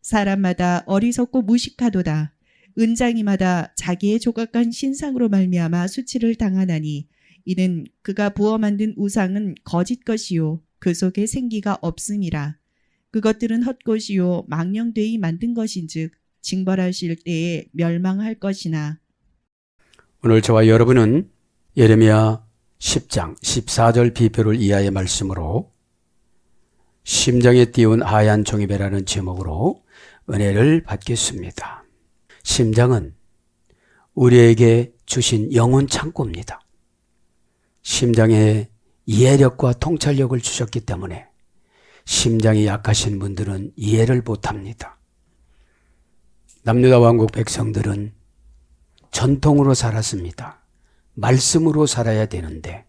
사람마다 어리석고 무식하도다. 은장이마다 자기의 조각한 신상으로 말미암아 수치를 당하나니 이는 그가 부어 만든 우상은 거짓 것이요 그 속에 생기가 없음이라. 그것들은 헛것이요 망령되이 만든 것인즉 징벌하실 때에 멸망할 것이나. 오늘 저와 여러분은 예레미야 10장 14절 비표를 이하의 말씀으로 심장에 띄운 하얀 종이배라는 제목으로 은혜를 받겠습니다. 심장은 우리에게 주신 영혼 창고입니다. 심장에 이해력과 통찰력을 주셨기 때문에 심장이 약하신 분들은 이해를 못합니다. 남유다 왕국 백성들은 전통으로 살았습니다. 말씀으로 살아야 되는데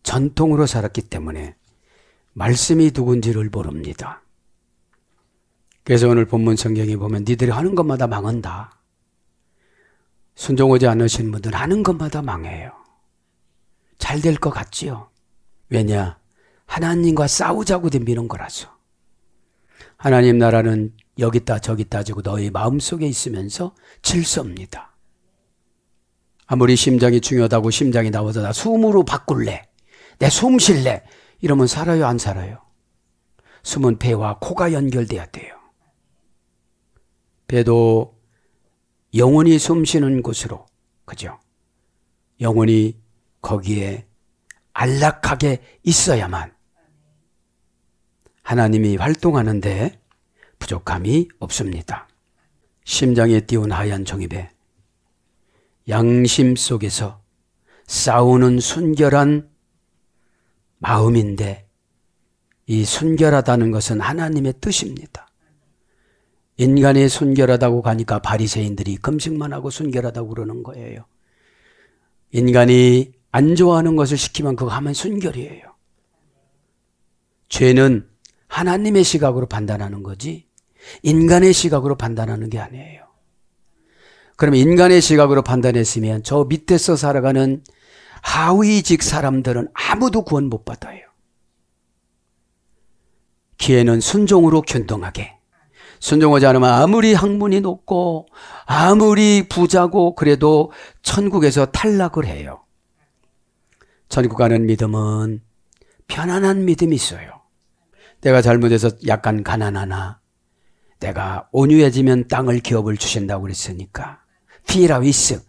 전통으로 살았기 때문에 말씀이 누군지를 모릅니다. 그래서 오늘 본문 성경에 보면 니들이 하는 것마다 망한다. 순종하지 않으신 분들은 하는 것마다 망해요. 잘 될 것 같지요? 왜냐? 하나님과 싸우자고 덤비는 거라서. 하나님 나라는 여기 있다 저기 있다 지고 너희 마음속에 있으면서 질서입니다. 아무리 심장이 중요하다고 심장이 나와서 나 숨으로 바꿀래, 내 숨 쉴래 이러면 살아요 안 살아요? 숨은 배와 코가 연결돼야 돼요. 배도 영혼이 숨 쉬는 곳으로, 그죠? 영혼이 거기에 안락하게 있어야만 하나님이 활동하는데 부족함이 없습니다. 심장에 띄운 하얀 종이배, 양심 속에서 싸우는 순결한 마음인데 이 순결하다는 것은 하나님의 뜻입니다. 인간이 순결하다고 가니까 바리새인들이 금식만 하고 순결하다고 그러는 거예요. 인간이 안 좋아하는 것을 시키면 그거 하면 순결이에요. 죄는 하나님의 시각으로 판단하는 거지 인간의 시각으로 판단하는 게 아니에요. 그럼 인간의 시각으로 판단했으면 저 밑에서 살아가는 하위직 사람들은 아무도 구원 못 받아요. 기회는 순종으로 균등하게. 순종하지 않으면 아무리 학문이 높고 아무리 부자고 그래도 천국에서 탈락을 해요. 천국 가는 믿음은 편안한 믿음이 있어요. 내가 잘못해서 약간 가난하나 내가 온유해지면 땅을 기업을 주신다고 그랬으니까 피라위스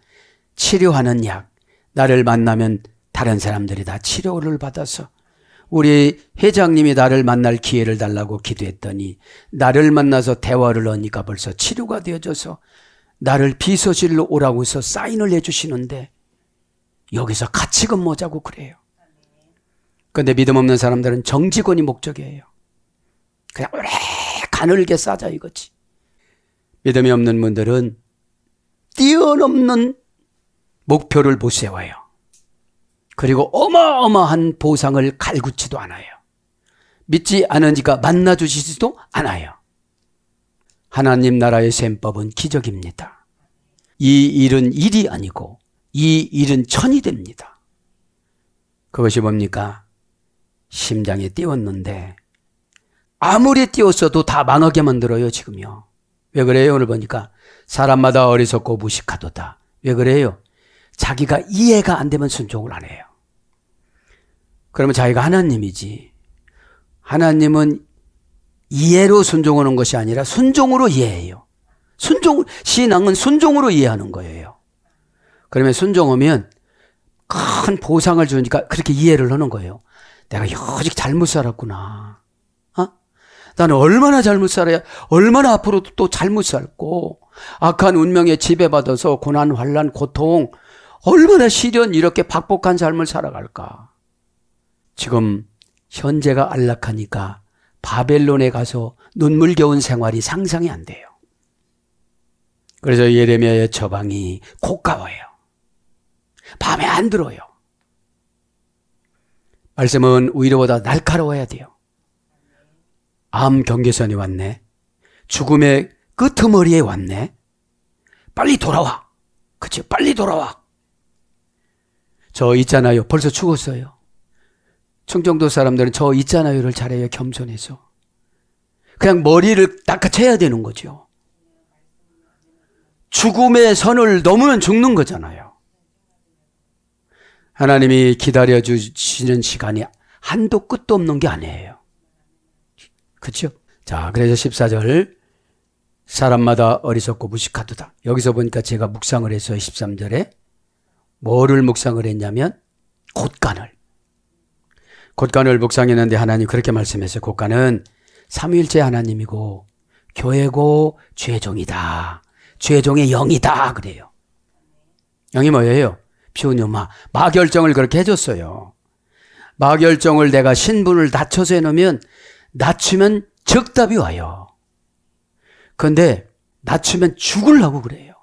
치료하는 약 나를 만나면 다른 사람들이 다 치료를 받아서 우리 회장님이 나를 만날 기회를 달라고 기도했더니 나를 만나서 대화를 하니까 벌써 치료가 되어져서 나를 비서실로 오라고 해서 사인을 해주시는데 여기서 같이 근무하자고 그래요. 그런데 믿음 없는 사람들은 정직원이 목적이에요. 그냥 오래 가늘게 싸자 이거지. 믿음이 없는 분들은 뛰어넘는 목표를 못 세워요. 그리고 어마어마한 보상을 갈구지도 않아요. 믿지 않으니까 만나주시지도 않아요. 하나님 나라의 셈법은 기적입니다. 이 일은 일이 아니고 이 일은 천이 됩니다. 그것이 뭡니까? 심장에 띄웠는데 아무리 띄웠어도 다 망하게 만들어요 지금요. 왜 그래요? 오늘 보니까 사람마다 어리석고 무식하도다. 왜 그래요? 자기가 이해가 안 되면 순종을 안 해요. 그러면 자기가 하나님이지. 하나님은 이해로 순종하는 것이 아니라 순종으로 이해해요. 신앙은 순종으로 이해하는 거예요. 그러면 순종하면 큰 보상을 주니까 그렇게 이해를 하는 거예요. 내가 여직 잘못 살았구나. 나는 얼마나 잘못 살아야 얼마나 앞으로도 또 잘못 살고 악한 운명에 지배받아서 고난, 환난, 고통 얼마나 시련 이렇게 박복한 삶을 살아갈까. 지금 현재가 안락하니까 바벨론에 가서 눈물겨운 생활이 상상이 안 돼요. 그래서 예레미야의 처방이 고가워요. 밤에 안 들어요. 말씀은 위로보다 날카로워야 돼요. 암 경계선이 왔네. 죽음의 끄트머리에 왔네. 빨리 돌아와. 그치? 빨리 돌아와. 저 있잖아요. 벌써 죽었어요. 충청도 사람들은 저 있잖아요를 잘해요. 겸손해서. 그냥 머리를 낚아채야 되는 거죠. 죽음의 선을 넘으면 죽는 거잖아요. 하나님이 기다려주시는 시간이 한도 끝도 없는 게 아니에요. 그렇죠? 자, 그래서 14절 사람마다 어리석고 무식하도다. 여기서 보니까 제가 묵상을 했어요. 13절에 뭐를 묵상을 했냐면 곧간을 묵상했는데 하나님 그렇게 말씀했어요. 곧간은 삼위일체 하나님이고 교회고 죄종이다. 죄종의 영이다 그래요. 영이 뭐예요? 피우뉴마. 마결정을 그렇게 해줬어요. 마결정을 내가 신분을 낮춰서 해놓으면 낮추면 적답이 와요. 그런데 낮추면 죽으려고 그래요.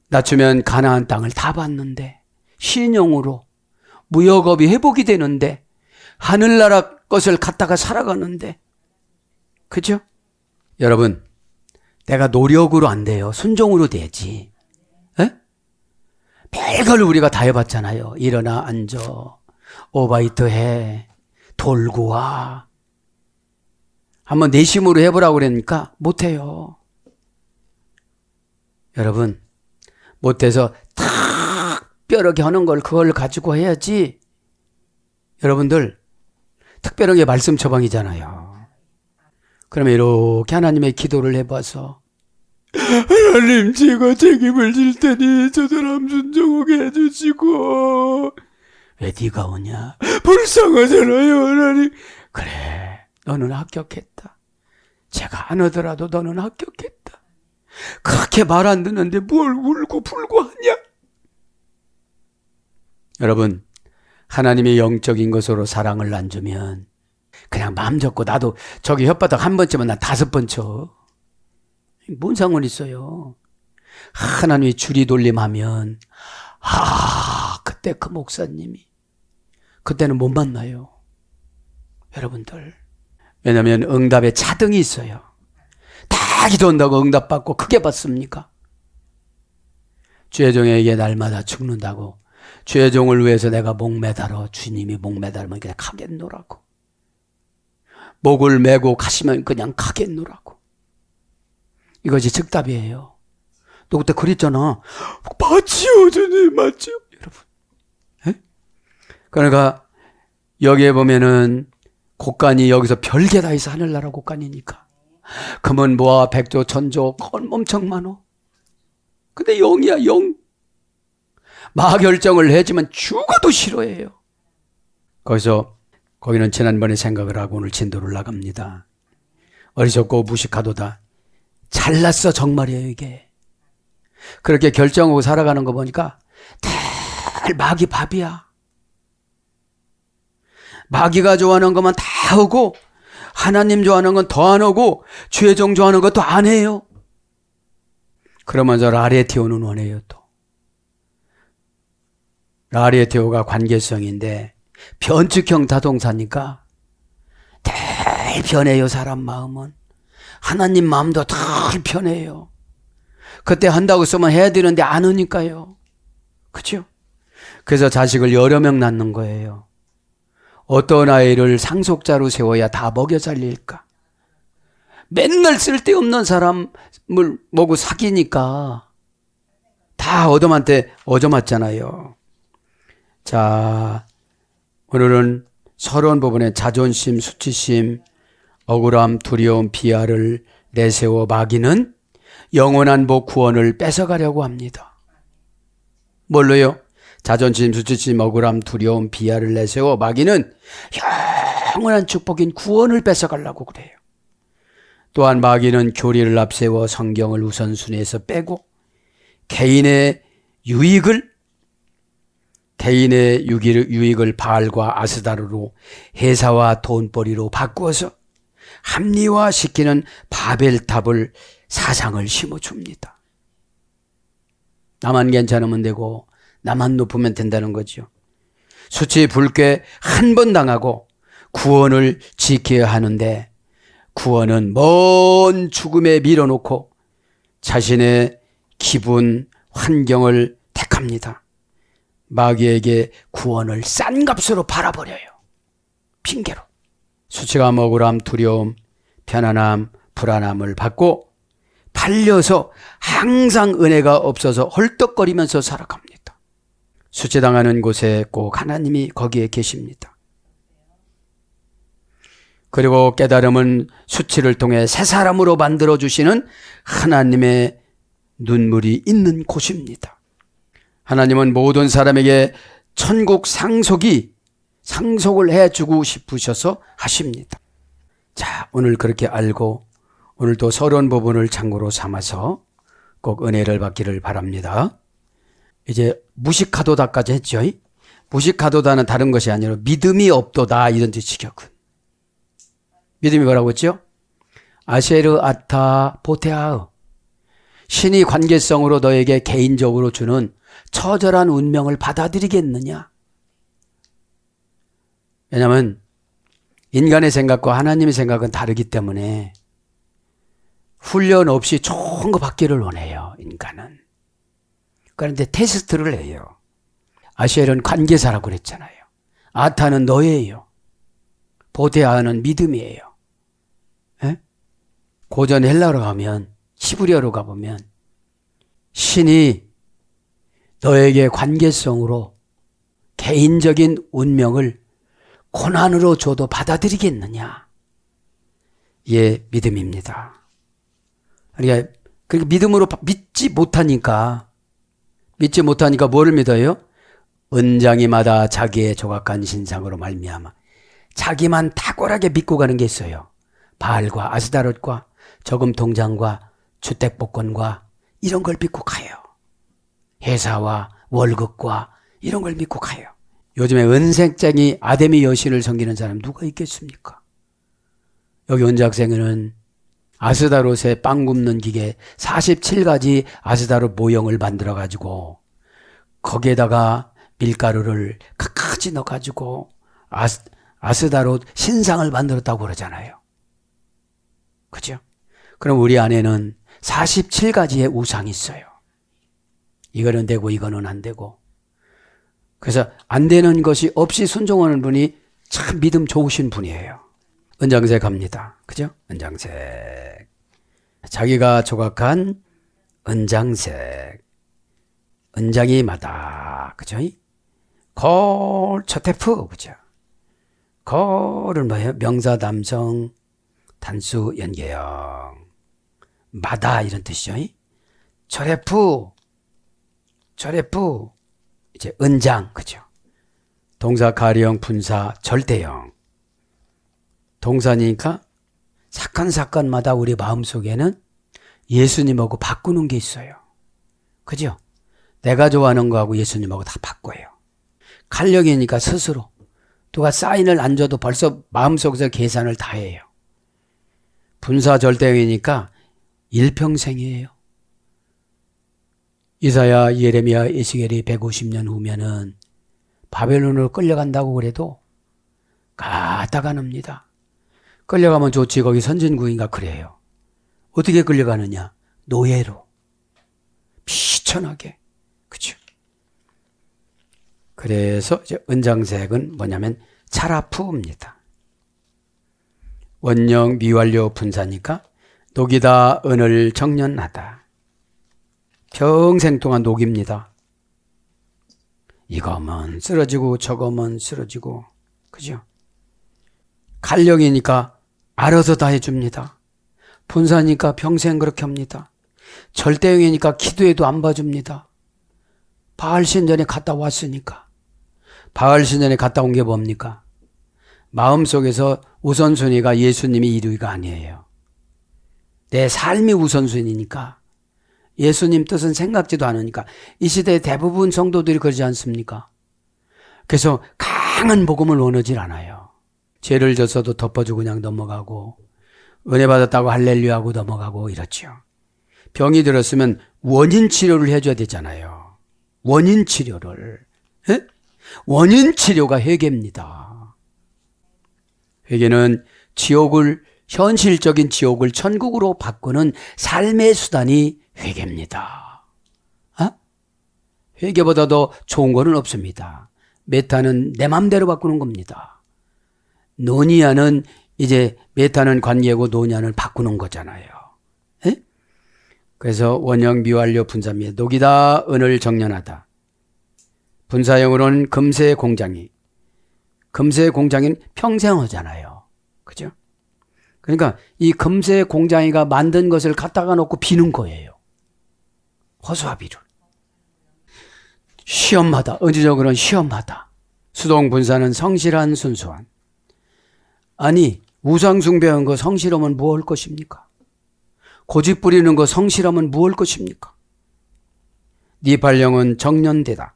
낮추면 가나안 땅을 다 받는데 신용으로 무역업이 회복이 되는데 하늘나라 것을 갖다가 살아가는데 그죠? 여러분 내가 노력으로 안 돼요. 순종으로 돼야지. 에? 별걸 우리가 다 해봤잖아요. 일어나 앉아 오바이트 해 돌고 와 한번 내심으로 해보라고 그러니까 못해요. 여러분 못해서 특별하게 하는 걸 그걸 가지고 해야지. 여러분들 특별하게 말씀 처방이잖아요. 그러면 이렇게 하나님의 기도를 해봐서 하나님 제가 책임을 질 테니 저 사람 순종하게 해주시고 왜 네가 오냐? 불쌍하잖아요 하나님. 그래 너는 합격했다. 제가 안 오더라도 너는 합격했다. 그렇게 말 안 듣는데 뭘 울고 불고 하냐? 여러분 하나님의 영적인 것으로 사랑을 안 주면 그냥 마음 접고 나도 저기 혓바닥 한 번 치면 나 5번 쳐. 뭔 상관 있어요. 하나님이 줄이 돌림하면 그때 그 목사님이 그때는 못 만나요. 여러분들 왜냐하면 응답에 차등이 있어요. 다 기도한다고 응답받고 크게 받습니까? 주의 종에게 날마다 죽는다고 주의 종을 위해서 내가 목매달아 주님이 목매달으면 그냥 가겠노라고 목을 메고 가시면 그냥 가겠노라고 이것이 즉답이에요. 너 그때 그랬잖아. 맞지요 주님 맞지요 여러분. 에? 그러니까 여기에 보면은 곡간이 여기서 별게 다 있어. 하늘나라 곡간이니까 금은 뭐와 백조 천조 엄청 많어. 근데 영이야 영. 마결정을 해지면 죽어도 싫어해요. 거기는 지난번에 생각을 하고 오늘 진도를 나갑니다. 어리석고 무식하도다. 잘났어 정말이에요 이게. 그렇게 결정하고 살아가는 거 보니까 다 마귀 밥이야. 마귀가 좋아하는 것만 다 하고 하나님 좋아하는 건 더 안 하고 주의 종 좋아하는 것도 안 해요. 그러면서 라레티오는 원해요 또. 라레티오가 관계성인데 변칙형 다동사니까 늘 변해요. 사람 마음은. 하나님 마음도 늘 변해요. 그때 한다고 쓰면 해야 되는데 안 하니까요. 그렇죠? 그래서 자식을 여러 명 낳는 거예요. 어떤 아이를 상속자로 세워야 다 먹여 살릴까? 맨날 쓸데없는 사람을 보고 사귀니까 다 얻어맞잖아요. 자, 오늘은 서러운 부분에 자존심, 수치심, 억울함, 두려움, 비하를 내세워 마귀는 영원한 복 구원을 뺏어가려고 합니다. 뭘로요? 자존심, 수치심, 억울함, 두려움, 비하를 내세워 마귀는 영원한 축복인 구원을 뺏어가려고 그래요. 또한 마귀는 교리를 앞세워 성경을 우선순위에서 빼고 개인의 유익을 바알과 아스다르로 회사와 돈벌이로 바꾸어서 합리화시키는 바벨탑을 사상을 심어줍니다. 나만 괜찮으면 되고 나만 높으면 된다는 거죠. 수치 불쾌 한 번 당하고 구원을 지켜야 하는데 구원은 먼 죽음에 밀어놓고 자신의 기분, 환경을 택합니다. 마귀에게 구원을 싼 값으로 팔아버려요. 핑계로. 수치감, 억울함, 두려움, 편안함, 불안함을 받고 팔려서 항상 은혜가 없어서 헐떡거리면서 살아갑니다. 수치당하는 곳에 꼭 하나님이 거기에 계십니다. 그리고 깨달음은 수치를 통해 새 사람으로 만들어주시는 하나님의 눈물이 있는 곳입니다. 하나님은 모든 사람에게 천국 상속을 해주고 싶으셔서 하십니다. 자, 오늘 그렇게 알고 오늘도 서론 부분을 참고로 삼아서 꼭 은혜를 받기를 바랍니다. 이제 무식하도다까지 했죠. 무식하도다는 다른 것이 아니라 믿음이 없도다 이런 뜻이겠군. 믿음이 뭐라고 했죠? 아쉐르 아타 보테아으. 신이 관계성으로 너에게 개인적으로 주는 처절한 운명을 받아들이겠느냐? 왜냐하면 인간의 생각과 하나님의 생각은 다르기 때문에 훈련 없이 좋은 거 받기를 원해요, 인간은. 그런데 테스트를 해요. 아쉐르는 관계사라고 그랬잖아요. 아타는 너예요. 보테아는 믿음이에요. 에? 고전 헬라로 가면, 히브리어로 가보면 신이 너에게 관계성으로 개인적인 운명을 고난으로 줘도 받아들이겠느냐? 예, 믿음입니다. 그러니까 믿음으로 믿지 못하니까 뭐를 믿어요? 은장이마다 자기의 조각한 신상으로 말미암아 자기만 탁월하게 믿고 가는 게 있어요. 바알과 아스다롯과 저금통장과 주택복권과 이런 걸 믿고 가요. 회사와 월급과 이런 걸 믿고 가요. 요즘에 은색쟁이 아데미 여신을 섬기는 사람 누가 있겠습니까? 여기 은작생에는 아스다롯의 빵 굽는 기계 47가지 아스다롯 모형을 만들어 가지고 거기에다가 밀가루를 갖가지 넣어 가지고 아스다롯 신상을 만들었다고 그러잖아요. 그죠? 그럼 우리 안에는 47가지의 우상이 있어요. 이거는 되고 이거는 안 되고. 그래서 안 되는 것이 없이 순종하는 분이 참 믿음 좋으신 분이에요. 은장색 합니다. 그죠? 은장색. 자기가 조각한 은장색. 은장이마다. 그죠? 걸 처테프. 그죠? 걸은 뭐예요? 명사, 담성, 단수, 연계형. 마다 이런 뜻이죠. 철해프. 이제 은장. 그죠? 동사 가리형, 분사, 절대형. 동사니까 사건마다 우리 마음속에는 예수님하고 바꾸는 게 있어요. 그죠? 내가 좋아하는 거하고 예수님하고 다 바꿔요. 칼력이니까 스스로. 누가 사인을 안 줘도 벌써 마음속에서 계산을 다 해요. 분사 절대형이니까 일평생이에요. 이사야, 예레미야, 에스겔이 150년 후면은 바벨론으로 끌려간다고 그래도 가다가 납니다. 끌려가면 좋지, 거기 선진국인가 그래요. 어떻게 끌려가느냐? 노예로. 비천하게. 그죠? 그래서 이제 은장색은 뭐냐면 차라푸입니다. 원형 미완료 분사니까 녹이다 은을 정년하다. 평생 동안 녹입니다. 이거면 쓰러지고 저거면 쓰러지고. 그죠? 칼력이니까 알아서 다 해줍니다. 분사니까 평생 그렇게 합니다. 절대형이니까 기도해도 안 봐줍니다. 바알 신전에 갔다 왔으니까. 바알 신전에 갔다 온 게 뭡니까? 마음속에서 우선순위가 예수님이 1위가 아니에요. 내 삶이 우선순위니까. 예수님 뜻은 생각지도 않으니까. 이 시대의 대부분 성도들이 그러지 않습니까? 그래서 강한 복음을 원하질 않아요. 죄를 졌어도 덮어주고 그냥 넘어가고, 은혜 받았다고 할렐루야하고 넘어가고 이렇죠. 병이 들었으면 원인 치료를 해줘야 되잖아요. 원인 치료를. 에? 원인 치료가 회개입니다. 회개는 현실적인 지옥을 천국으로 바꾸는 삶의 수단이 회개입니다. 회개보다 더 좋은 거는 없습니다. 메타는 내 맘대로 바꾸는 겁니다. 노니아는 이제 메타는 관계고 노년을 바꾸는 거잖아요. 에? 그래서 원형 미완료 분사미에 녹이다 은을 정련하다. 분사형으로는 금세 공장이. 금세 공장인 평생 하잖아요. 그죠? 그러니까 이 금세 공장이가 만든 것을 갖다가 놓고 비는 거예요. 허수아비를. 시험하다. 의지적으로는 시험하다. 수동 분사는 성실한 순수한. 아니 우상 숭배한 거 성실하면 뭐 할 것입니까? 고집 부리는 거 성실하면 뭐 할 것입니까? 니팔령은 정련되다.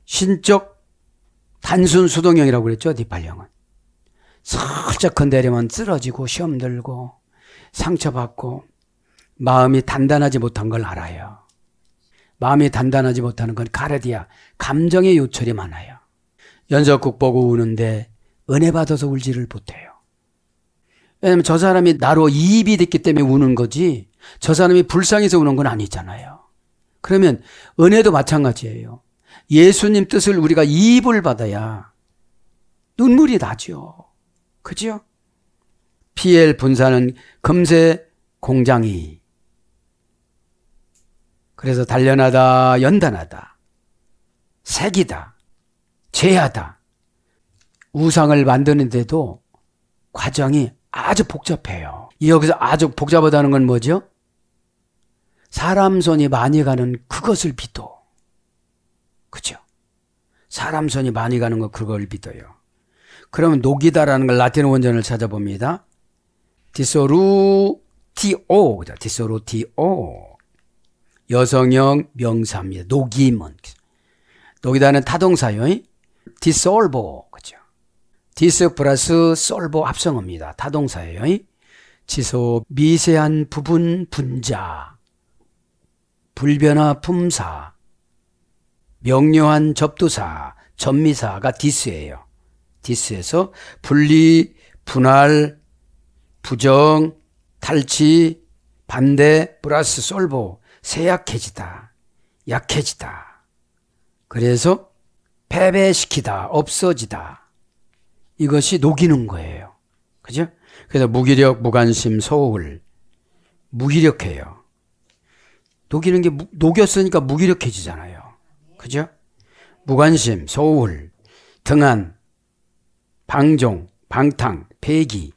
신적 단순 수동형이라고 그랬죠. 니팔령은. 살짝 건드리면 쓰러지고 시험 들고 상처받고 마음이 단단하지 못한 걸 알아요. 마음이 단단하지 못하는 건 가르디아, 감정의 요철이 많아요. 연속극 보고 우는데 은혜 받아서 울지를 못해요. 왜냐하면 저 사람이 나로 이입이 됐기 때문에 우는 거지 저 사람이 불쌍해서 우는 건 아니잖아요. 그러면 은혜도 마찬가지예요. 예수님 뜻을 우리가 이입을 받아야 눈물이 나죠. 그죠? PL 분사는 금세 공장이. 그래서 단련하다, 연단하다, 새기다, 제하다. 우상을 만드는데도 과정이 아주 복잡해요. 여기서 아주 복잡하다는 건 뭐죠? 사람 손이 많이 가는 그것을 믿어. 그죠? 사람 손이 많이 가는 거 그걸 믿어요. 그러면 녹이다라는 걸 라틴 원전을 찾아봅니다. 디소루티오, 디소루티오. 여성형 명사입니다. 녹임은. 녹이다는 타동사요. 디솔보, 그죠? 디스 플러스 솔보 합성어입니다. 타동사예요. 지소 미세한 부분 분자, 불변화 품사, 명료한 접두사, 전미사가 디스예요. 디스에서 분리, 분할, 부정, 탈취, 반대, 플러스 솔보, 세약해지다, 약해지다. 그래서 패배시키다, 없어지다. 이것이 녹이는 거예요. 그죠? 그래서 무기력, 무관심, 소홀, 무기력해요. 녹이는 게 녹였으니까 무기력해지잖아요. 그죠? 무관심, 소홀, 등한, 방종, 방탕, 폐기.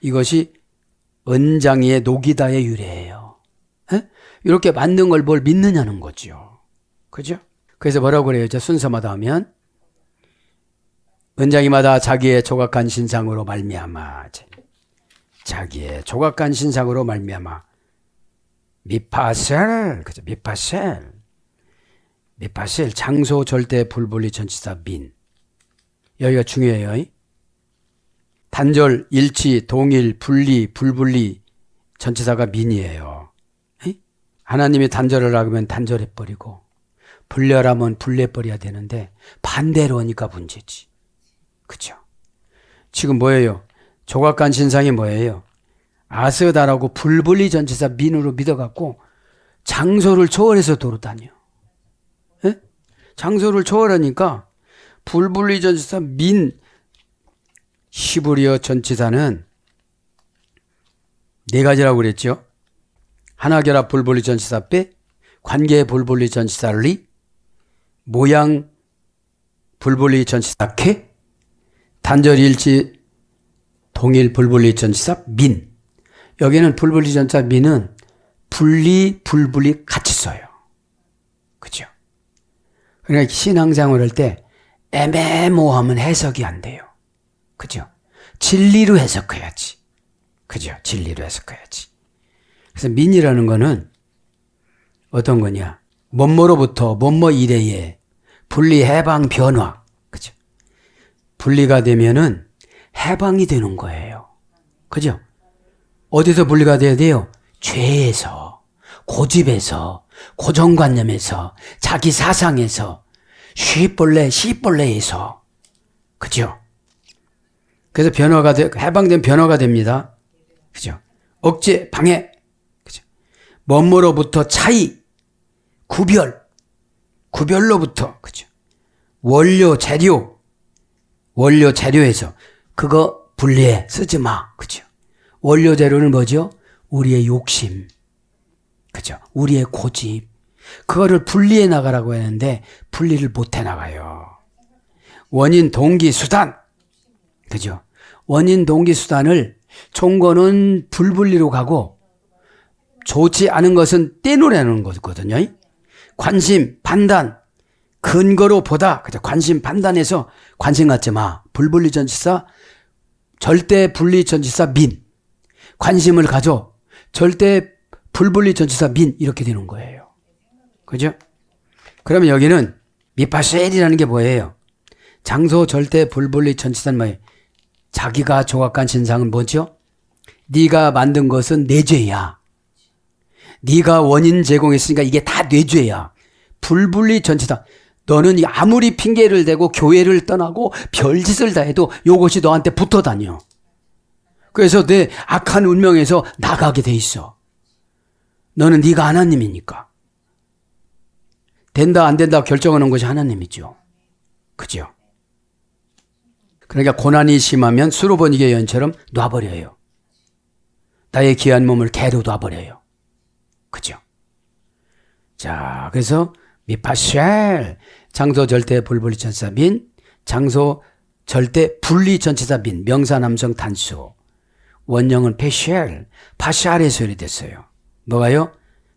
이것이 은장이의 녹이다의 유래예요. 에? 이렇게 만든 걸 뭘 믿느냐는 거죠. 그죠? 그래서 뭐라고 그래요? 순서마다 하면 은장이마다 자기의 조각한 신상으로 말미암아, 자기의 조각한 신상으로 말미암아 미파셀, 그죠? 미파셀, 미파셀, 장소 절대 불분리 전치사 민. 여기가 중요해요. 단절, 일치, 동일, 분리, 불분리 전치사가 민이에요. 하나님이 단절을 하면 단절해버리고 분열하면 분리해버려야 되는데 반대로 하니까 문제지. 그죠? 지금 뭐예요? 조각간 신상이 뭐예요? 아스다라고 불분리 전치사 민으로 믿어갖고 장소를 초월해서 돌아다녀. 예? 장소를 초월하니까 불분리 전치사 민, 히브리어 전치사는 네 가지라고 그랬죠. 하나결합 불분리 전치사 빼, 관계 불분리 전치사 리, 모양 불분리 전치사 케, 단절 일치 동일 불분리 전치사 민. 여기는 불분리 전치사 민은 분리, 불분리 같이 써요. 그죠? 그러니까 신앙생활 할 때 애매모호하면 해석이 안 돼요. 그죠? 진리로 해석해야지. 그죠? 진리로 해석해야지. 그래서 민이라는 거는 어떤 거냐? 뭐뭐로부터 뭐뭐 이래에 분리, 해방, 변화. 그죠? 분리가 되면은 해방이 되는 거예요. 그죠? 어디서 분리가 돼야 돼요? 죄에서, 고집에서, 고정관념에서, 자기 사상에서, 시벌레, 시벌레에서. 그죠? 그래서 변화가 해방된 변화가 됩니다. 그죠? 억제, 방해. 그죠? 뭐뭐로부터 차이, 구별로부터. 그죠? 원료, 재료에서. 그거 분리해. 쓰지 마. 그죠? 원료 재료는 뭐죠? 우리의 욕심. 그죠? 우리의 고집. 그거를 분리해 나가라고 했는데 분리를 못 해 나가요. 원인, 동기, 수단. 그죠? 원인, 동기, 수단을 좋은 거는 불분리로 가고 좋지 않은 것은 떼놓으라는 거거든요. 관심, 판단, 근거로 보다. 그죠? 관심, 판단해서 관심 갖지 마. 불분리 전치사, 절대 분리 전치사 민. 관심을 가져. 절대 불분리 전치사 민. 이렇게 되는 거예요. 그죠? 그러면 여기는 미파쉘이라는 게 뭐예요? 장소 절대 불분리 전치사는 뭐예요? 자기가 조각한 신상은 뭐죠? 네가 만든 것은 내 죄야. 네가 원인 제공했으니까 이게 다 내 죄야. 불분리 전치사. 너는 아무리 핑계를 대고 교회를 떠나고 별짓을 다 해도 이것이 너한테 붙어 다녀. 그래서 내 악한 운명에서 나가게 돼 있어. 너는 네가 하나님이니까. 된다 안 된다 결정하는 것이 하나님이죠. 그죠? 그러니까 고난이 심하면 수로번이게 연처럼 놔버려요. 나의 귀한 몸을 개로 놔버려요. 그죠? 자, 그래서 미파쉘, 장소 절대 불분리 전치사 민, 장소 절대 분리 전치사 민, 명사 남성 단수. 원형은 페쉘, 파샬에서 유래됐어요. 뭐가요?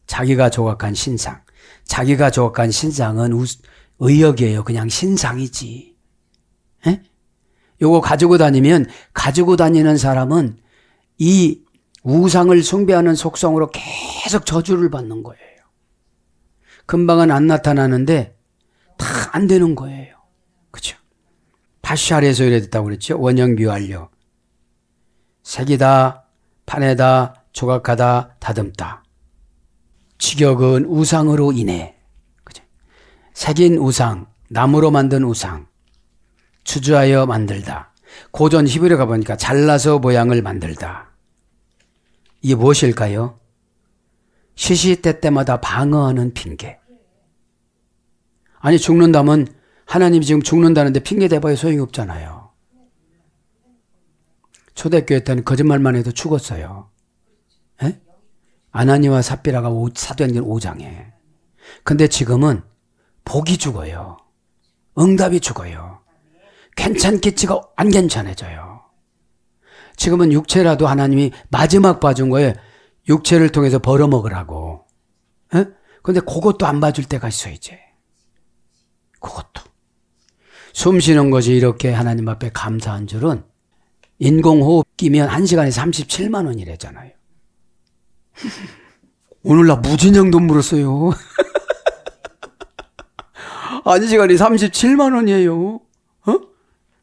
자기가 조각한 신상. 자기가 조각한 신상은 의역이에요. 그냥 신상이지. 에? 요거 가지고 다니면 가지고 다니는 사람은 이 우상을 숭배하는 속성으로 계속 저주를 받는 거예요. 금방은 안 나타나는데 다 안 되는 거예요. 그렇죠? 파샬에서 유래됐다고 그랬죠. 원형 미완료. 새기다, 파내다, 조각하다, 다듬다. 직역은 우상으로 인해. 그죠? 새긴 우상, 나무로 만든 우상, 추주하여 만들다. 고전 히브리어 가보니까 잘라서 모양을 만들다. 이게 무엇일까요? 시시때때마다 방어하는 핑계. 아니 죽는다면 하나님이 지금 죽는다는데 핑계 대봐야 소용이 없잖아요. 초대교회 때는 거짓말만 해도 죽었어요. 에? 아나니와 삽비라가 사도행전 5장에. 근데 지금은 복이 죽어요. 응답이 죽어요. 괜찮겠지가 안 괜찮아져요. 지금은 육체라도 하나님이 마지막 봐준 거에 육체를 통해서 벌어먹으라고. 에? 근데 그것도 안 봐줄 때가 있어 이제. 그것도. 숨 쉬는 것이 이렇게 하나님 앞에 감사한 줄은 인공호흡 끼면 1시간에 37만 원이래잖아요. 오늘 나 무진장 돈 물었어요. 1시간에 37만 원이에요. 어?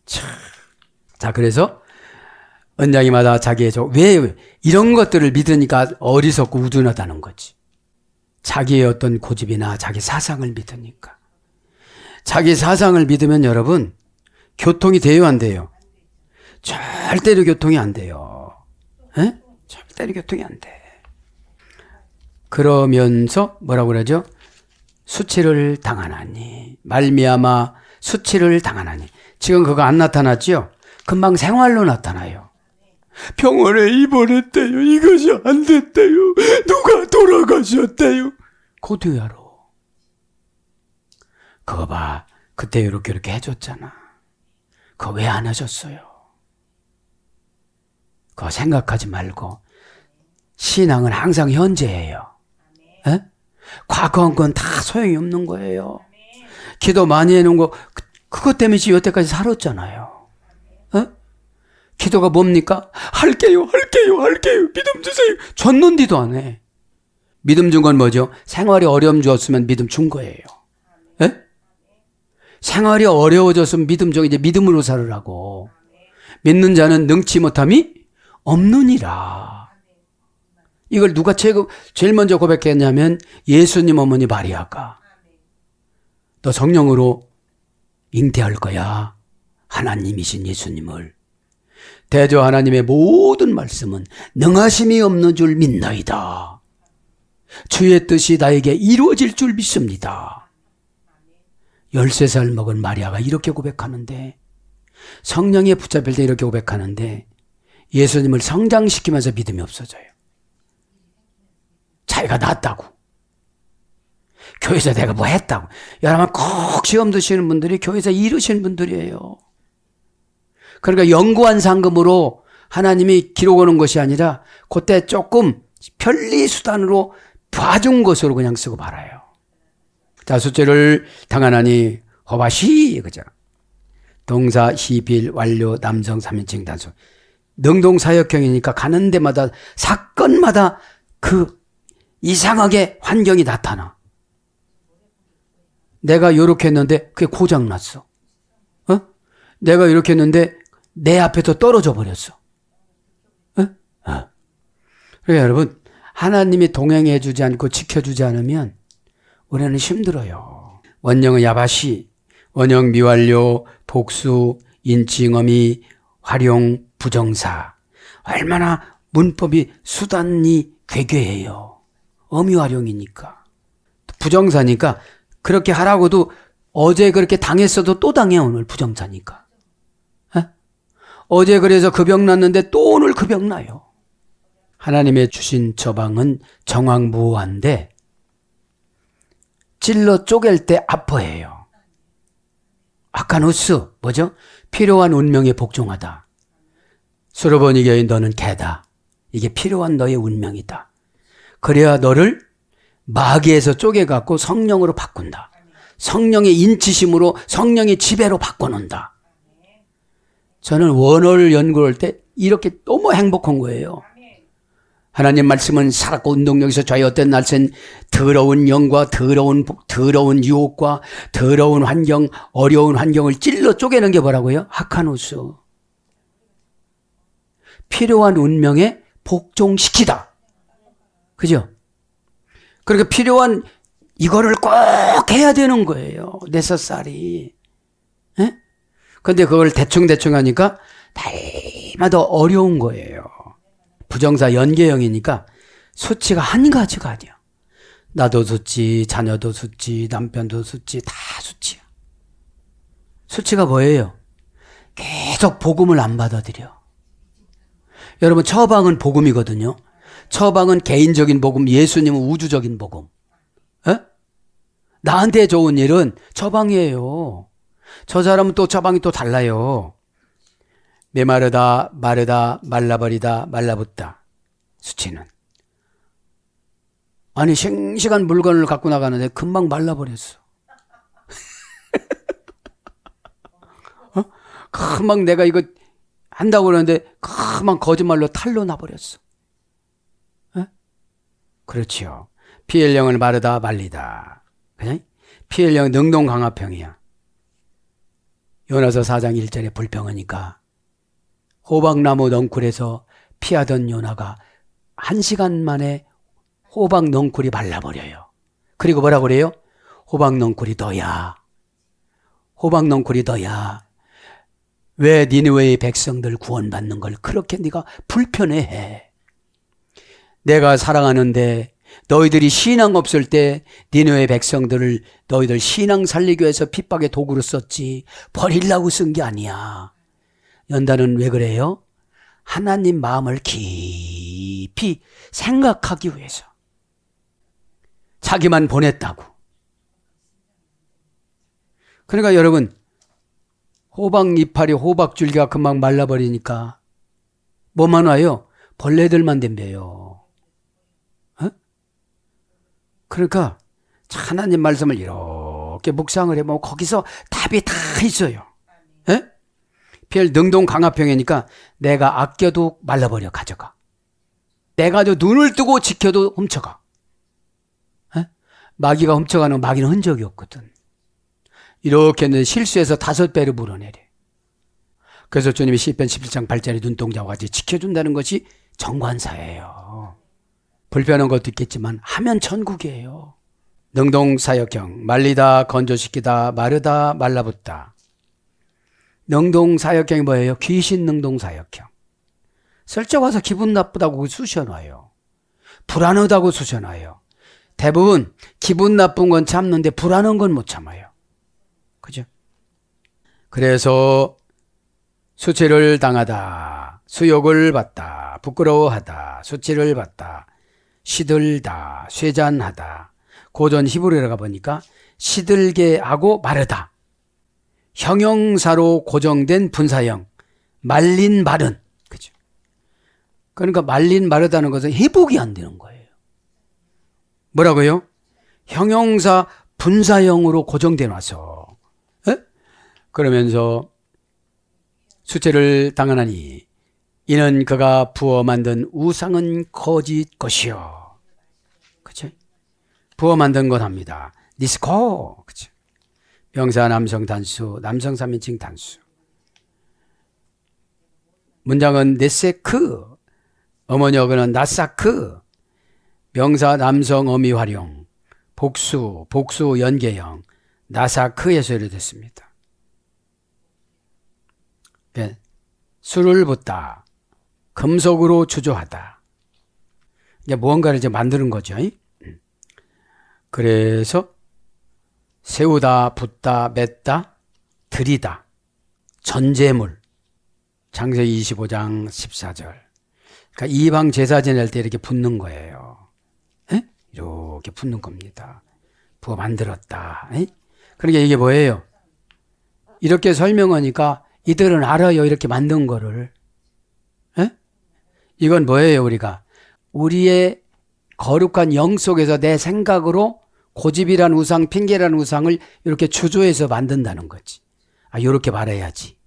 참. 자, 그래서 은장이마다 자기의 왜 이런 것들을 믿으니까 어리석고 우둔하다는 거지. 자기의 어떤 고집이나 자기 사상을 믿으니까. 자기 사상을 믿으면 여러분 교통이 돼요 안 돼요? 절대로 교통이 안 돼요. 에? 절대로 교통이 안 돼. 그러면서 뭐라고 그러죠? 수치를 당하나니 말미암아 수치를 당하나니. 지금 그거 안 나타났죠? 금방 생활로 나타나요. 병원에 입원했대요. 이것이 안 됐대요. 누가 돌아가셨대요. 고두야로. 그거 봐. 그때 이렇게 해줬잖아. 그거 왜 안 하셨어요? 그거 생각하지 말고 신앙은 항상 현재예요. 에? 과거한 건 다 소용이 없는 거예요. 기도 많이 해놓은 거 그것 때문에 지금 여태까지 살았잖아요. 에? 기도가 뭡니까? 할게요. 믿음 주세요. 줬는데도 안 해. 믿음 준 건 뭐죠? 생활이 어려움 주었으면 믿음 준 거예요. 에? 생활이 어려워졌으면 믿음 줘. 이제 믿음으로 살으라고. 믿는 자는 능치 못함이 없느니라. 이걸 누가 제일 먼저 고백했냐면 예수님 어머니 마리아가. 너 성령으로 잉태할 거야. 하나님이신 예수님을. 대저 하나님의 모든 말씀은 능하심이 없는 줄 믿나이다. 주의 뜻이 나에게 이루어질 줄 믿습니다. 13살 먹은 마리아가 이렇게 고백하는데 성령에 붙잡힐 때 이렇게 고백하는데 예수님을 성장시키면서 믿음이 없어져요. 자기가 낫다고. 교회에서 내가 뭐 했다고. 여러분 꼭 시험 드시는 분들이 교회에서 이루시는 분들이에요. 그러니까 연구한 상금으로 하나님이 기록하는 것이 아니라 그때 조금 편리수단으로 봐준 것으로 그냥 쓰고 말아요. 자, 숫죄를 당하나니 호바시, 그죠? 동사, 시빌, 완료, 남성, 3인칭 단수. 능동사역형이니까 가는 데마다, 사건마다 그 이상하게 환경이 나타나. 내가 이렇게 했는데 그게 고장났어. 어? 내가 이렇게 했는데 내 앞에서 떨어져 버렸어. 그러니까 여러분, 하나님이 동행해 주지 않고 지켜주지 않으면 우리는 힘들어요. 원형은 야바시, 원형 미완료, 복수, 인칭어미, 활용, 부정사. 얼마나 문법이 수단이 괴괴해요. 어미활용이니까. 부정사니까 그렇게 하라고도 어제 그렇게 당했어도 또 당해, 오늘 부정사니까. 어제 그래서 그 병 났는데 또 오늘 그 병 나요. 하나님의 주신 처방은 정황무한데 찔러 쪼갤 때 아파해요. 아카누스, 뭐죠? 필요한 운명에 복종하다. 수르보니 교인 너는 개다. 이게 필요한 너의 운명이다. 그래야 너를 마귀에서 쪼개갖고 성령으로 바꾼다. 성령의 인치심으로 성령의 지배로 바꿔놓는다. 저는 원어를 연구할 때 이렇게 너무 행복한 거예요. 하나님 말씀은 살았고 운동력에서 좌우된 날쌘 더러운 영과 더러운 유혹과 더러운 환경, 어려운 환경을 찔러 쪼개는 게 뭐라고요? 하카누스. 필요한 운명에 복종시키다. 그죠? 그러니까 필요한 이거를 꼭 해야 되는 거예요. 네서살이. 그런데 그걸 대충 하니까 날마다 어려운 거예요. 부정사 연계형이니까 수치가 한 가지가 아니야. 나도 수치, 자녀도 수치, 남편도 수치, 다 수치야. 수치가 뭐예요? 계속 복음을 안 받아들여. 여러분, 처방은 복음이거든요. 처방은 개인적인 복음, 예수님은 우주적인 복음. 나한테 좋은 일은 처방이에요. 저 사람은 또 처방이 또 달라요. 메마르다, 마르다, 말라버리다, 말라붙다. 수치는. 아니, 싱싱한 물건을 갖고 나가는데 금방 말라버렸어. 금방 내가 이거 한다고 그러는데 금방 거짓말로 탈로 나버렸어. 그렇지요. 피엘령을 마르다, 말리다. 그냥 피엘령은 능동강압형이야. 요나서 4장 1절에 불평하니까 호박나무 넝쿨에서 피하던 요나가 1시간 만에 호박 넝쿨이 말라버려요. 그리고 뭐라고 그래요? 호박 넝쿨이 너야. 호박 넝쿨이 너야. 왜 니느웨의 백성들 구원받는 걸 그렇게 네가 불편해해. 내가 사랑하는데 너희들이 신앙 없을 때 니느웨 백성들을 너희들 신앙 살리기 위해서 핍박의 도구로 썼지 버리려고 쓴 게 아니야. 연단은 왜 그래요? 하나님 마음을 깊이 생각하기 위해서. 자기만 보냈다고. 그러니까 여러분, 호박 이파리, 호박 줄기가 금방 말라버리니까 뭐만 와요? 벌레들만 덤벼요. 그러니까 하나님 말씀을 이렇게 묵상을 해보면 거기서 답이 다 있어요. 피엘 능동강압형이니까 내가 아껴도 말라버려 가져가. 내가 눈을 뜨고 지켜도 훔쳐가. 마귀가 훔쳐가는 마귀는 흔적이 없거든. 이렇게 실수해서 5배로 물어내려. 그래서 주님이 시편 17장 8절에 눈동자와 같이 지켜준다는 것이 정관사예요. 불편한 것도 있겠지만 하면 천국이에요. 능동사역형, 말리다, 건조시키다, 마르다, 말라붙다. 능동사역형이 뭐예요? 귀신 능동사역형. 슬쩍 와서 기분 나쁘다고 쑤셔놔요. 불안하다고 쑤셔놔요. 대부분 기분 나쁜 건 참는데 불안한 건 못 참아요. 그죠? 그래서 수치를 당하다, 수욕을 받다, 부끄러워하다, 수치를 받다, 시들다, 쇠잔하다. 고전 히브리어가 보니까 시들게 하고 마르다. 형용사로 고정된 분사형, 말린 마른. 그죠? 그러니까 말린 마르다는 것은 회복이 안 되는 거예요. 뭐라고요? 형용사 분사형으로 고정돼 놔서. 에? 그러면서 수치를 당하나니 이는 그가 부어 만든 우상은 거짓 것이요. 그치? 부어 만든 것 합니다. 니스코. 그치? 명사 남성 단수, 남성 3인칭 단수. 문장은 네세크, 어머니어근은 나사크, 명사 남성 어미 활용, 복수, 복수 연계형, 나사크에서 이르됐습니다. 네. 술을 붓다, 금속으로 주조하다. 이제 무언가를 이제 만드는 거죠. 그래서 세우다, 붓다, 맺다, 들이다, 전제물. 창세기 25장 14절. 그러니까 이방 제사 지낼 때 이렇게 붓는 거예요. 에? 이렇게 붓는 겁니다. 부어 만들었다. 에? 그러니까 이게 뭐예요? 이렇게 설명하니까 이들은 알아요. 이렇게 만든 거를. 에? 이건 뭐예요, 우리가? 우리의 거룩한 영 속에서 내 생각으로 고집이란 우상, 핑계란 우상을 이렇게 주조해서 만든다는 거지. 아, 요렇게 말해야지.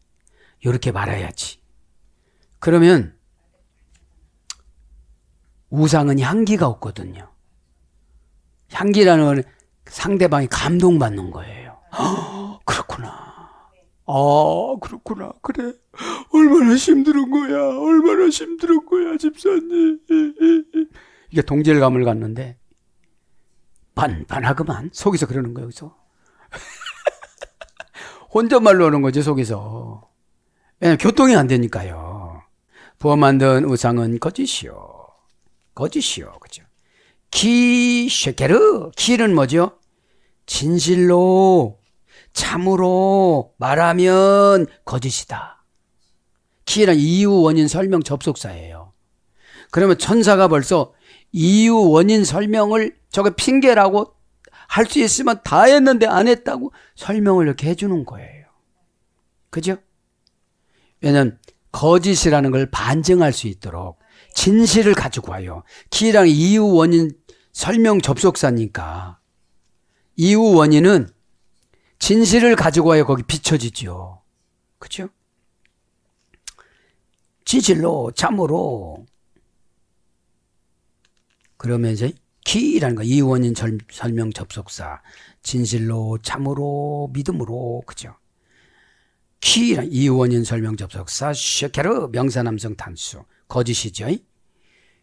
요렇게 말해야지. 그러면 우상은 향기가 없거든요. 향기라는 건 상대방이 감동받는 거예요. 그렇구나. 그렇구나. 그래. 얼마나 힘든 거야. 얼마나 힘든 거야, 집사님. 이게 동질감을 갖는데 반반하구만. 속에서 그러는 거예요, 여기서. 혼잣말로 하는 거지, 속에서. 왜냐면 교통이 안 되니까요. 부어 만든 우상은 거짓이요. 거짓이요. 그죠? 키, 쉐케르. 키는 뭐죠? 진실로, 참으로 말하면 거짓이다. 키는 이유, 원인, 설명, 접속사예요. 그러면 천사가 벌써 이유, 원인, 설명을 저게 핑계라고 할 수 있으면 다 했는데 안 했다고 설명을 이렇게 해주는 거예요. 그죠? 왜냐면 거짓이라는 걸 반증할 수 있도록 진실을 가지고 와요. 키랑 이유, 원인, 설명, 접속사니까 이유, 원인은 진실을 가지고 와야 거기 비춰지죠. 그죠? 진실로, 참으로. 그러면 이제 키라는 거, 이유, 원인, 설명, 접속사. 진실로, 참으로, 믿음으로. 그죠? 키랑 이유, 원인, 설명, 접속사. 쉐케르, 명사, 남성, 단수. 거짓이죠.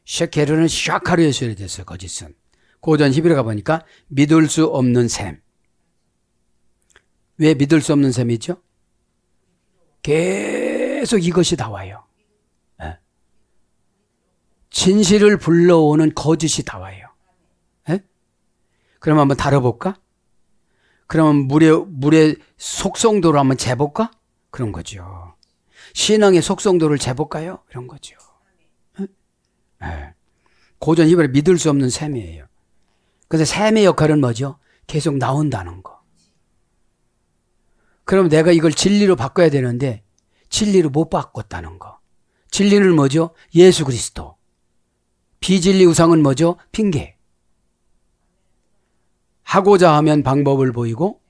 쉐케르는 샤카르에서 이랬어요. 거짓은. 고전 히브리가 보니까 믿을 수 없는 셈. 왜 믿을 수 없는 셈이죠? 계속 이것이 나와요. 네. 진실을 불러오는 거짓이 나와요. 네? 그럼 한번 다뤄볼까? 그러면 물의 속성도를 한번 재볼까? 그런 거죠. 신앙의 속성도를 재볼까요? 이런 거죠. 네? 네. 고전 히브리 믿을 수 없는 셈이에요. 그래서 셈의 역할은 뭐죠? 계속 나온다는 거. 그럼 내가 이걸 진리로 바꿔야 되는데 진리로 못 바꿨다는 거. 진리는 뭐죠? 예수 그리스도. 비진리 우상은 뭐죠? 핑계. 하고자 하면 방법을 보이고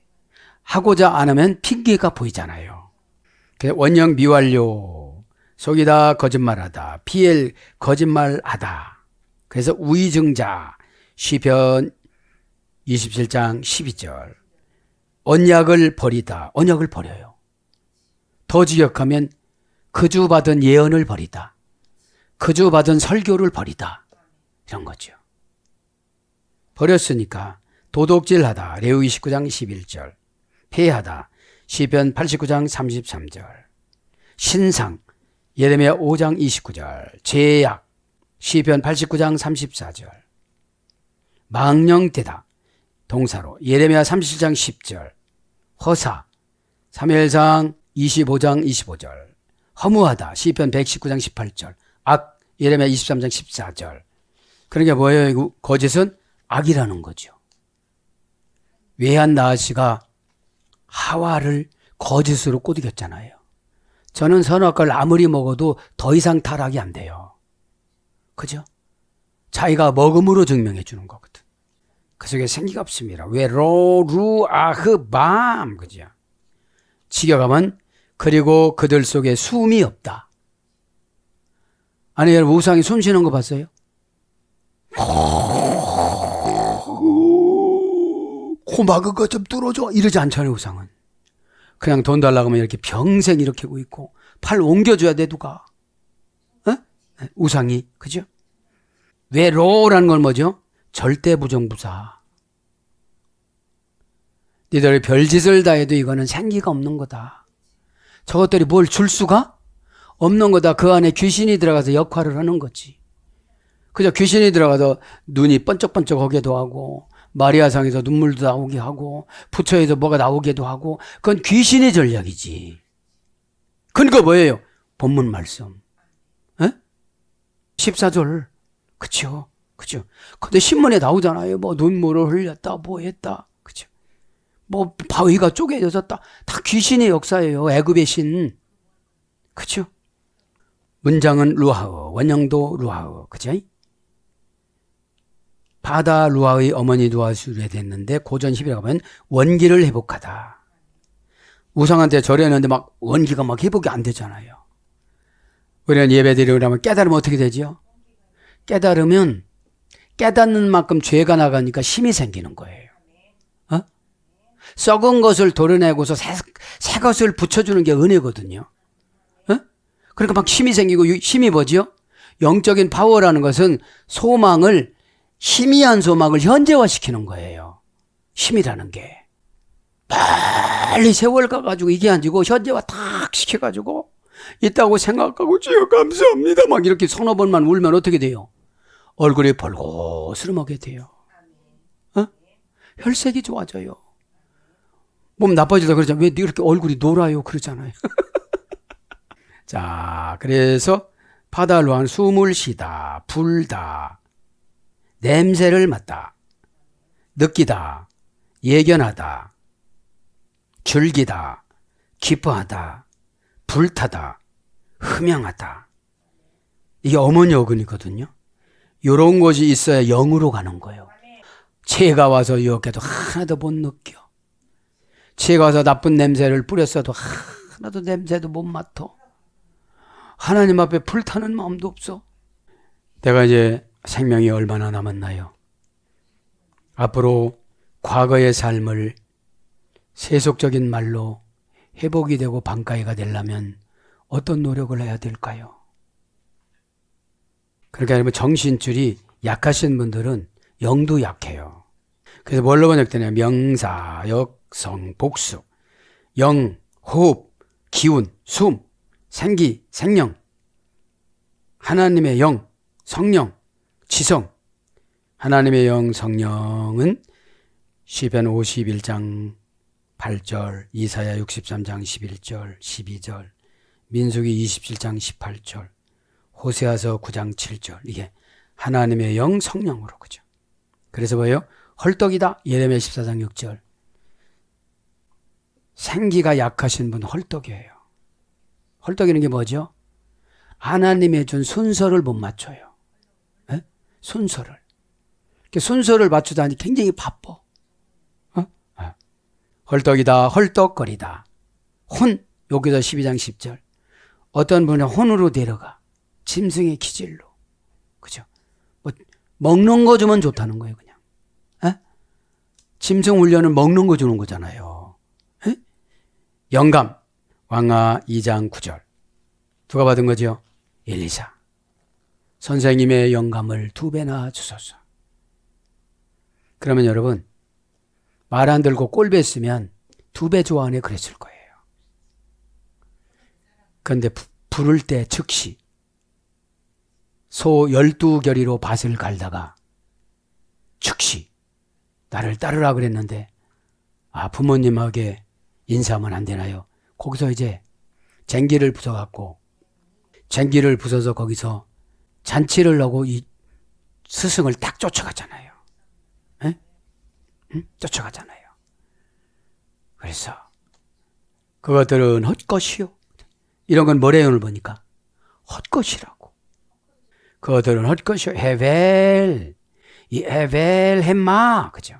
하고자 안 하면 핑계가 보이잖아요. 원형 미완료. 속이다 거짓말하다. 피엘 거짓말하다. 그래서 우의증자. 시편 27장 12절. 언약을 버리다. 언약을 버려요. 더 지역하면 그주 받은 예언을 버리다. 그주 받은 설교를 버리다. 이런 거죠. 버렸으니까 도둑질하다. 레위 19장 11절. 패하다. 시편 89장 33절. 신상. 예레미야 5장 29절. 제약. 시편 89장 34절. 망령되다. 동사로. 예레미야 37장 10절. 허사. 사무엘상 25장 25절. 허무하다. 시편 119장 18절. 악, 예레미야 23장 14절. 그러니까 뭐예요? 이거 거짓은 악이라는 거죠. 외한 나아씨가 하와를 거짓으로 꼬드겼잖아요. 저는 선악과를 아무리 먹어도 더 이상 타락이 안 돼요. 그죠? 자기가 먹음으로 증명해 주는 거거든. 그 속에 생기가 없습니다. 왜 로루아흐밤, 그죠? 지겨가면 그리고 그들 속에 숨이 없다. 아니 여러분, 우상이 숨 쉬는 거 봤어요? 코 막은 거 좀 뚫어줘 이러지 않잖아요. 우상은 그냥 돈 달라고 하면 이렇게 평생 이렇게 하고 있고, 팔 옮겨줘야 돼 누가. 어? 우상이, 그죠? 왜 로라는 건 뭐죠? 절대 부정부사. 니들 별짓을 다 해도 이거는 생기가 없는 거다. 저것들이 뭘 줄 수가 없는 거다. 그 안에 귀신이 들어가서 역할을 하는 거지. 그죠? 귀신이 들어가서 눈이 번쩍번쩍하게도 하고, 마리아상에서 눈물도 나오게 하고, 부처에서 뭐가 나오게도 하고, 그건 귀신의 전략이지. 그러니까 뭐예요? 본문 말씀. 14절. 그쵸? 그죠? 근데 신문에 나오잖아요. 뭐 눈물을 흘렸다, 뭐 했다. 그죠? 뭐 바위가 쪼개졌다. 다 귀신의 역사예요. 애굽의 신. 그죠? 문장은 루하우, 원형도 루하우. 그죠? 바다 루아의 어머니 루아술에 됐는데 고전 10일에 가면 원기를 회복하다. 우상한테 절했는데 막 원기가 막 회복이 안 되잖아요. 우리는 예배드리고 나면 깨달으면 어떻게 되죠? 깨달으면 깨닫는 만큼 죄가 나가니까 힘이 생기는 거예요. 어? 썩은 것을 도려내고서 새 것을 붙여주는 게 은혜거든요. 어? 그러니까 막 힘이 생기고, 힘이 뭐죠? 영적인 파워라는 것은 소망을, 희미한 소망을 현재화시키는 거예요. 힘이라는 게. 빨리 세월 가가지고 이게 아니고 현재화 탁 시켜가지고 있다고 생각하고 주여 감사합니다 막 이렇게 서너 번만 울면 어떻게 돼요? 얼굴이 벌거스름하게 돼요. 어? 혈색이 좋아져요. 몸 나빠지다 그러잖아요. 왜 이렇게 얼굴이 노라요? 그러잖아요. 자, 그래서 바다루안 숨을 쉬다, 불다, 냄새를 맡다, 느끼다, 예견하다, 즐기다, 기뻐하다, 불타다, 흠양하다. 이게 어머니 어근이거든요. 이런 것이 있어야 영으로 가는 거예요. 체가 와서 이렇게도 하나도 못 느껴. 체가 와서 나쁜 냄새를 뿌렸어도 하나도 냄새도 못 맡아. 하나님 앞에 불타는 마음도 없어. 내가 이제 생명이 얼마나 남았나요? 앞으로 과거의 삶을 세속적인 말로 회복이 되고 반가이가 되려면 어떤 노력을 해야 될까요? 그러니까 여러분, 정신줄이 약하신 분들은 영도 약해요. 그래서 뭘로 번역되냐? 명사, 역성, 복수, 영, 호흡, 기운, 숨, 생기, 생명, 하나님의 영, 성령, 지성. 하나님의 영, 성령은 시편 51장 8절, 이사야 63장 11절, 12절, 민수기 27장 18절, 호세아서 9장 7절. 이게 하나님의 영, 성령으로, 그죠? 그래서 뭐예요? 헐떡이다. 예레미야 14장 6절. 생기가 약하신 분 헐떡이에요. 헐떡이는 게 뭐죠? 하나님의 준 순서를 못 맞춰요. 에? 순서를. 순서를 맞추다니 굉장히 바빠. 헐떡이다, 헐떡거리다. 혼, 여기서 12장 10절. 어떤 분은 혼으로 데려가. 짐승의 기질로. 그죠? 뭐, 먹는 거 주면 좋다는 거예요, 그냥. 에? 짐승 훈련은 먹는 거 주는 거잖아요. 에? 영감, 왕하 2장 9절. 누가 받은 거죠? 엘리사. 선생님의 영감을 2배나 주소서. 그러면 여러분, 말 안 들고 꼴 뱄으면 2배 좋아하네 그랬을 거예요. 그런데 부를 때 즉시 소 12결의로 밭을 갈다가 즉시 나를 따르라 그랬는데, 부모님에게 인사하면 안 되나요? 거기서 이제 쟁기를 부숴갖고 쟁기를 부숴서 거기서 잔치를 하고 이 스승을 딱 쫓아가잖아요. 에? 응? 쫓아가잖아요. 그래서 그것들은 헛것이요. 이런 건 뭐래요? 오늘 보니까 헛것이라고. 그것들은 헛것이요. 헤벨. 이 헤벨 햄마. 그죠?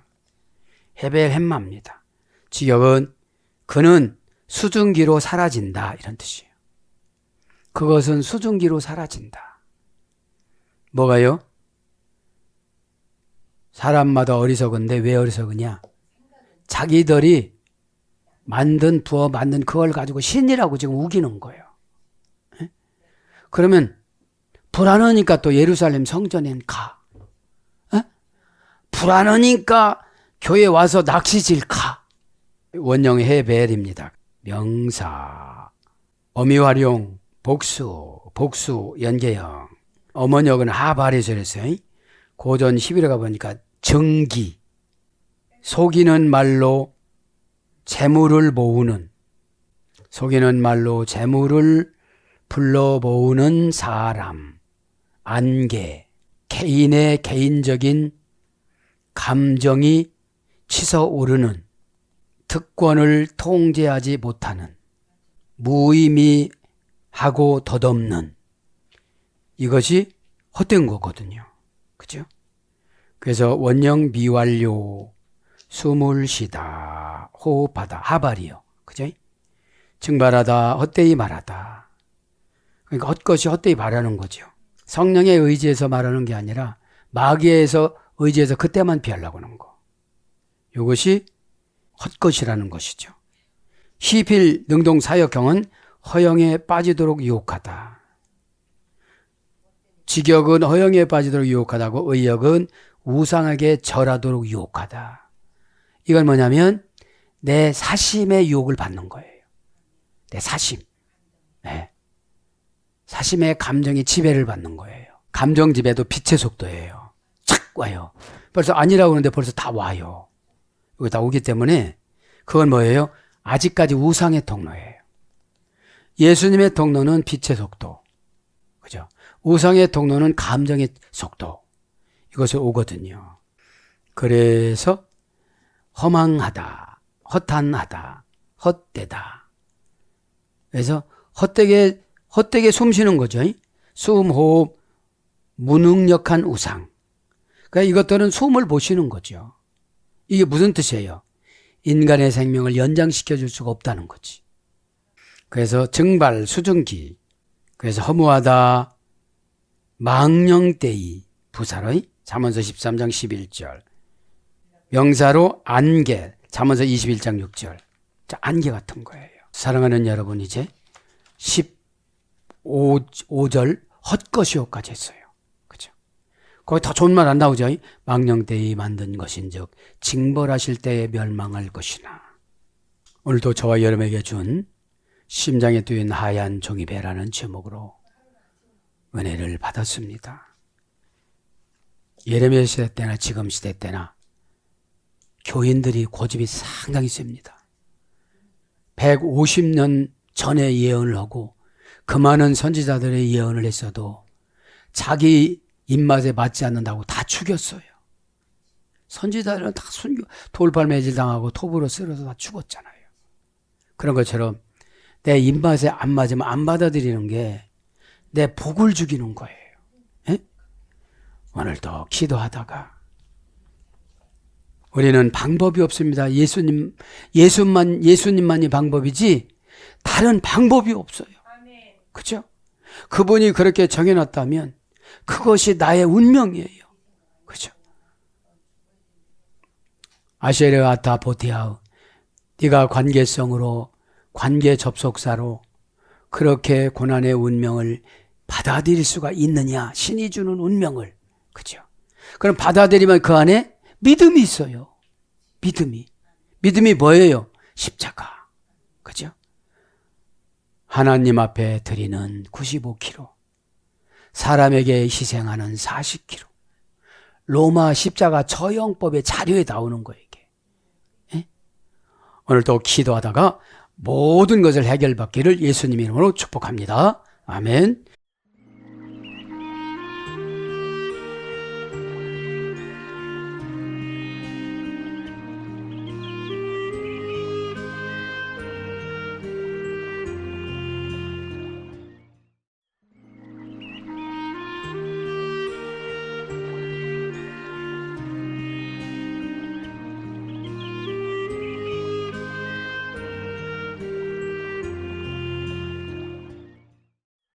헤벨 햄마입니다. 직역은 그는 수증기로 사라진다. 이런 뜻이에요. 그것은 수증기로 사라진다. 뭐가요? 사람마다 어리석은데 왜 어리석으냐? 자기들이 부어 만든 그걸 가지고 신이라고 지금 우기는 거예요. 에? 그러면 불안하니까 또 예루살렘 성전엔 가. 에? 불안하니까 교회 와서 낚시질 가. 원형 헤벨입니다. 명사, 어미활용, 복수, 연계형. 어머니역은 하발에서 그랬어요. 고전 11회 가보니까 정기, 속이는 말로 재물을 모으는, 속이는 말로 재물을 불러 모으는 사람, 안개, 개인의 개인적인 감정이 치솟오르는, 특권을 통제하지 못하는, 무의미하고 덧없는, 이것이 헛된 거거든요. 그죠? 그래서 원형 미완료, 숨을 쉬다, 호흡하다, 하발이요. 그죠? 증발하다, 헛되이 말하다. 그러니까 헛것이 헛되이 말하는 거죠. 성령에 의지해서 말하는 게 아니라 마귀에서 의지해서 그때만 피하려고 하는 거. 이것이 헛것이라는 것이죠. 시필 능동 사역형은 허영에 빠지도록 유혹하다. 직역은 허영에 빠지도록 유혹하다고, 의역은 우상에게 절하도록 유혹하다. 이건 뭐냐면 내 사심의 유혹을 받는 거예요. 내 사심. 네. 사심의 감정이 지배를 받는 거예요. 감정 지배도 빛의 속도예요. 착 와요. 벌써 아니라고 하는데 벌써 다 와요. 여기 다 오기 때문에 그건 뭐예요? 아직까지 우상의 통로예요. 예수님의 통로는 빛의 속도. 그죠? 우상의 통로는 감정의 속도. 이것을 오거든요. 그래서 허망하다, 허탄하다, 헛되다. 그래서 헛되게 숨 쉬는 거죠. 숨, 호흡, 무능력한 우상. 그러니까 이것들은 숨을 못 쉬는 거죠. 이게 무슨 뜻이에요? 인간의 생명을 연장시켜 줄 수가 없다는 거지. 그래서 증발, 수증기. 그래서 허무하다, 망령되이, 부사로 잠언서 13장 11절. 명사로 안개, 잠언서 21장 6절. 자, 안개 같은 거예요. 사랑하는 여러분, 이제 15절 헛것이요까지 했어요. 그죠? 거기 더 좋은 말 안 나오죠? 망령되이 만든 것인즉 징벌하실 때에 멸망할 것이나. 오늘도 저와 여러분에게 준 심장에 뚫린 하얀 종이배라는 제목으로 은혜를 받았습니다. 예레미야 시대 때나 지금 시대 때나 교인들이 고집이 상당히 셉니다. 150년 전에 예언을 하고 그 많은 선지자들의 예언을 했어도 자기 입맛에 맞지 않는다고 다 죽였어요. 선지자들은 다 돌팔 매질 당하고 톱으로 쓸어서 다 죽었잖아요. 그런 것처럼 내 입맛에 안 맞으면 안 받아들이는 게 내 복을 죽이는 거예요. 에? 오늘도 기도하다가 우리는 방법이 없습니다. 예수님만이 방법이지 다른 방법이 없어요. 그죠? 그분이 그렇게 정해놨다면 그것이 나의 운명이에요. 그죠? 아쉐르 아타 보티아우, 네가 관계성으로, 관계 접속사로 그렇게 고난의 운명을 받아들일 수가 있느냐? 신이 주는 운명을. 그죠? 그럼 받아들이면 그 안에 믿음이 있어요. 믿음이 뭐예요? 십자가. 그죠? 하나님 앞에 드리는 95kg, 사람에게 희생하는 40kg. 로마 십자가 처형법의 자료에 나오는 거예요, 이게. 예? 오늘도 기도하다가 모든 것을 해결받기를 예수님 이름으로 축복합니다. 아멘.